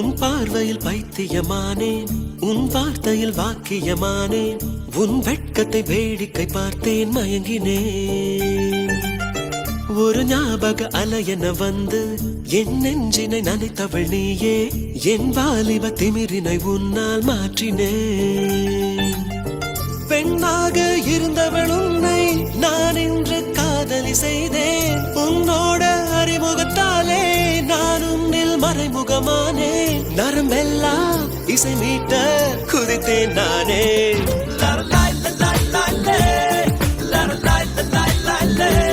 உன் பார்வையில் பைத்தியமானேன், உன் வார்த்தையில் வாக்கியமானேன், உன் வெட்கத்தை வேடிக்கை பார்த்தேன் மயங்கினேன். ஒரு ஞாபக அலையென வந்து என் நெஞ்சினை நனைத்தவள் நீயே, என் வாலிப திமிரினை உன்னால் மாற்றினேன். பெண்ணாக இருந்தவள் உன்னை நான் இன்று காதலி செய்தேன். உன்னோட அறிமுகத்தாலே நான் உன்னில் மறைமுகமானே. நரம்பெல்லாம் இசை மீட்ட குதித்தேன் நானே. லா லா லா லா லா லா லா லா லா லா.